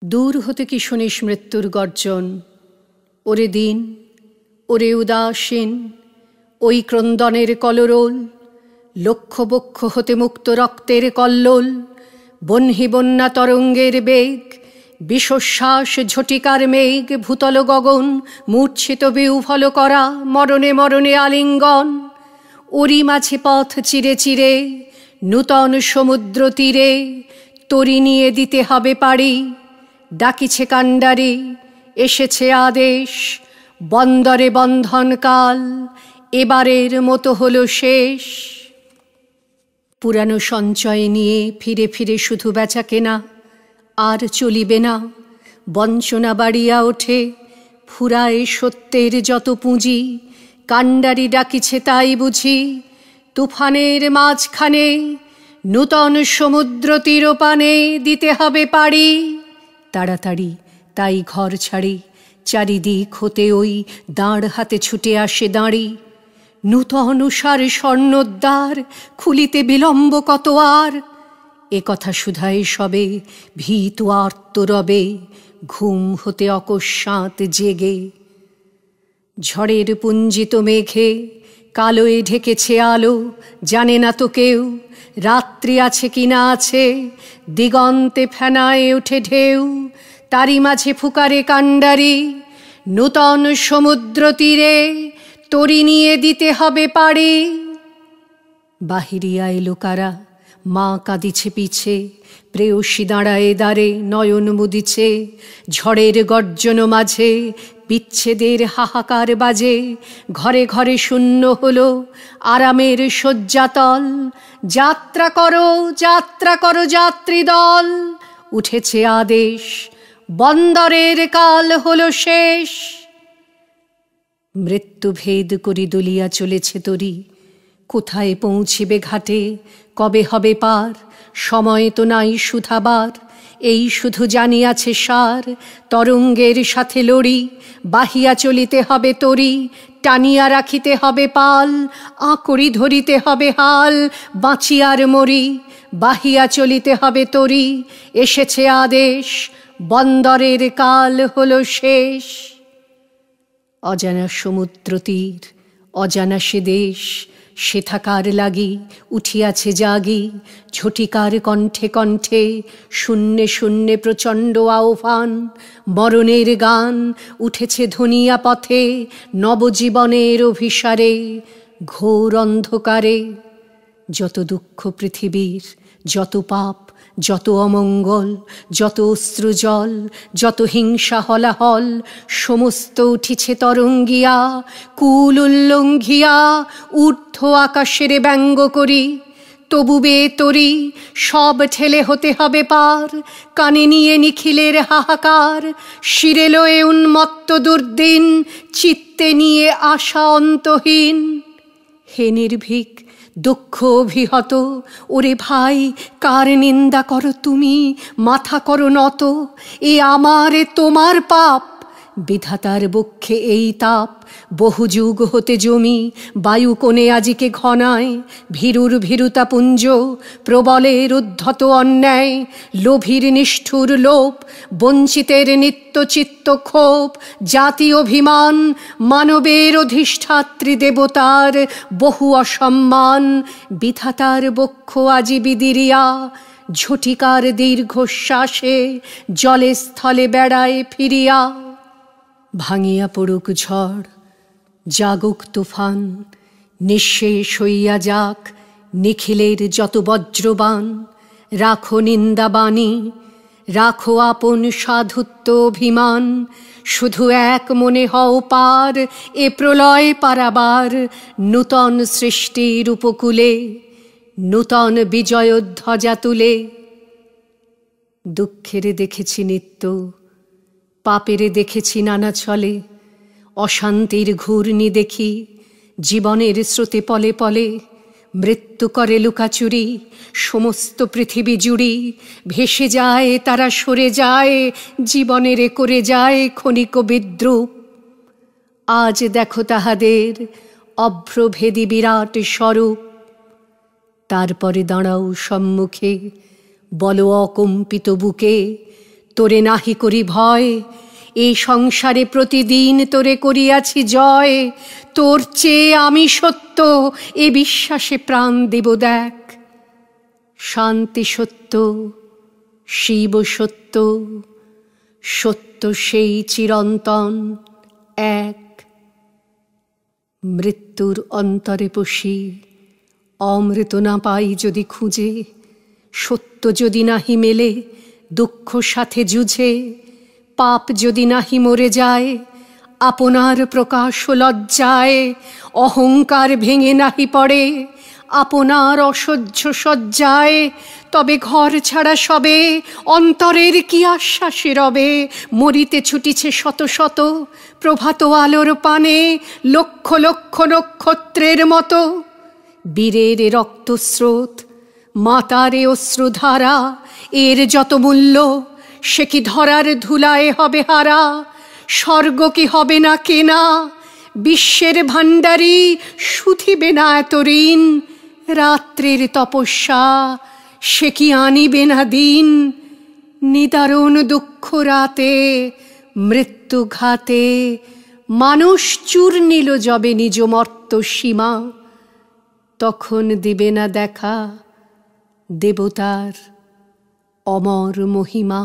দূর হতে কি শুনিস মৃত্যুর গর্জন? ওরে দিন, ওরে উদাসীন, ওই ক্রন্দনের কলরোল, লক্ষ বক্ষ হতে মুক্ত রক্তের কল্লোল, বহ্নি বন্যা তরঙ্গের বেগ, বিশ্বশ্বাস ঝটিকার মেঘ, ভূতল গগন মূর্ছিত বিহ্বল করা, মরণে মরণে আলিঙ্গন। ওরি মাঝে পথ চিরে চিরে নূতন সমুদ্র তীরে তরি নিয়ে দিতে হবে পাড়ি। ডাকিছে কাণ্ডারি, এসেছে আদেশ, বন্দরে বন্ধনকাল, এবারের মতো হলো শেষ। পুরানো সঞ্চয় নিয়ে ফিরে ফিরে শুধু বেচা কেনা, আর চলিবে না। বঞ্চনা বাড়িয়া ওঠে, ফুরায় সত্যের যত পুঁজি। কাণ্ডারি ডাকিছে তাই বুঝি, তুফানের মাঝখানে নূতন সমুদ্র তীরপানে দিতে হবে পাড়ি। তাড়াতাড়ি তাই ঘর ছাড়ি, চারিদিক হতে ওই দাঁড় হাতে ছুটে আসে দাঁড়ি। নূতন উষার স্বর্ণোদ্বার, খুলিতে বিলম্ব কত আর। এ কথা শুধায় সবে, ভীত আর্তরবে, ঘুম হতে অকস্মাৎ জেগে। ঝড়ের পুঞ্জিত মেঘে কালোয় ঢেকেছে আলো, জানে না তো কেউ রাত্রি আছে কি না আছে। দিগন্তে ফেনায় ওঠে ঢেউ, তারি মাঝে ফুকারে কাণ্ডারি। নূতন সমুদ্র তীরে তরি নিয়ে দিতে হবে পাড়ি। বাহিরিয়া এলো কারা, মা কাঁদিছে পিছে, প্রেয়সী দাঁড়ায় দ্বারে নয়ন মুদিছে। ঝড়ের গর্জন মাঝে বিচ্ছেদের হাহাকার বাজে, ঘরে ঘরে শূন্য হলো আরামের শয্যাতল। যাত্রা করো, যাত্রা করো যাত্রী দল, উঠেছে আদেশ, বন্দরের কাল হলো শেষ। মৃত্যু ভেদ করি দুলিয়া চলেছে তরি, কোথায় পৌঁছিবে ঘাটে, কবে হবে পার। সময় তো নাই শুধাবার, এই শুধু জানিয়াছে সার। তরঙ্গের সাথে লড়ি, বাহিয়া চলিতে হবে তরি। টানিয়া রাখিতে হবে পাল, আঁকড়ি ধরিতে হবে হাল। বাঁচিয়ার মরি, বাহিয়া চলিতে হবে তরি। এসেছে আদেশ, বন্দরের কাল হলো শেষ। অজানা সমুদ্র তীর, অজানা সে দেশ, সে থাকার লাগি উঠিয়াছে জাগি। ঝটিকার কণ্ঠে কণ্ঠে, শূন্যে শূন্যে প্রচণ্ড আহ্বান। মরণের গান উঠেছে ধনিয়া পথে, নবজীবনের অভিসারে। ঘোর অন্ধকারে যত দুঃখ পৃথিবীর, যত পাপ, যত অমঙ্গল, যত অশ্রুজল, যত হিংসা হলাহল, সমস্ত উঠিছে তরঙ্গিয়া, কুল উল্লঙ্ঘিয়া ঊর্ধ্ব আকাশের ব্যঙ্গ করি। তবু বে তরি, সব ঠেলে হতে হবে পার। কানে নিয়ে নিখিলের হাহাকার, শিরে লয়ে উন্মত্ত দুর্দিন, চিত্তে নিয়ে আশা অন্তহীন। হে নির্ভীক, দুঃখ অভিহত, ওরে ভাই কার নিন্দা করো তুমি, মাথা করো নত। এ আমার এ তোমার পাপ, বিধাতার বক্ষে এই তাপ। বহু যুগ হতে জমি বায়ু কোণে আজিকে ঘনায়। ভীরুর ভীরুতা পুঞ্জ, প্রবলের উদ্ধত অন্যায়। লোভীর নিষ্ঠুর লোভ, বঞ্চিতের নিত্য চিত্ত ক্ষোভ। জাতি অভিমান, মানবের অধিষ্ঠাত্রী দেবতার বহু অসম্মান। বিধাতার বক্ষ আজি বিদিরিয়া, ঝটিকার দীর্ঘশ্বাসে জলে স্থলে বেড়ায় ফিরিয়া। ভাঙিয়া পড়ুক ঝড়, জাগুক তুফান, নিঃশেষ হইয়া যাক নিখিলের যত বজ্রবাণ। রাখো নিন্দাবাণী, রাখো আপন সাধুত্ব অভিমান। শুধু এক মনে হও পার, এ প্রলয় পারাবার। নূতন সৃষ্টির উপকূলে নূতন বিজয়োধ্বজা তুলে। দুঃখের দেখেছি নিত্য, পাপেরে দেখেছি নানা ছলে। অশান্তির ঘূর্ণি দেখি জীবনের স্রোতে পলে পলে। মৃত্যু করে লুকাচুরি, সমস্ত পৃথিবী জুড়ি। ভেসে যায় তারা, সরে যায়, জীবনেরে করে যায় ক্ষণিক বিদ্রুপ। আজ দেখো তাহাদের অভ্রভেদী বিরাট স্বরূপ। তারপরে দাঁড়াও সম্মুখে, বলো অকম্পিত বুকে, তোরে নাহি করি ভয়, এই সংসারে প্রতিদিন তোরে করিয়াছি জয়। তোর চেয়ে আমি সত্য, এ বিশ্বাসে প্রাণ দেব দেখ। শান্তি সত্য, শিব সত্য, সত্য সেই চিরন্তন এক। মৃত্যুর অন্তরে বসি অমৃত না পাই যদি খুঁজে, সত্য যদি নাহি মেলে দুঃখ সাথে যুঝে, পাপ যদি নাহি মরে যায় আপনার প্রকাশ লজ্জায়, অহংকার ভেঙে নাহি পড়ে আপনার অসহ্য সজ্জায়, তবে ঘর ছাড়া সবে অন্তরের কি আশ্বাসে রবে। মরিতে ছুটিছে শত শত প্রভাত আলোর পানে, লক্ষ লক্ষ নক্ষত্রের মতো বীরের রক্তস্রোত, মাতারে অশ্রুধারা, এর যত মূল্য সে কি ধরার ধুলায় হবে হারা। স্বর্গ কি হবে না কেনা, বিশ্বের ভাণ্ডারী শুধিবে না এত ঋণ। রাত্রির তপস্যা সে কি আনিবে না দিন, নিদারুণ দুঃখ রাতে মৃত্যু ঘাতে। মানুষ চূর্ণিল যবে নিজ মর্ত সীমা, তখন দিবে না দেখা দেবতার অমর মহিমা।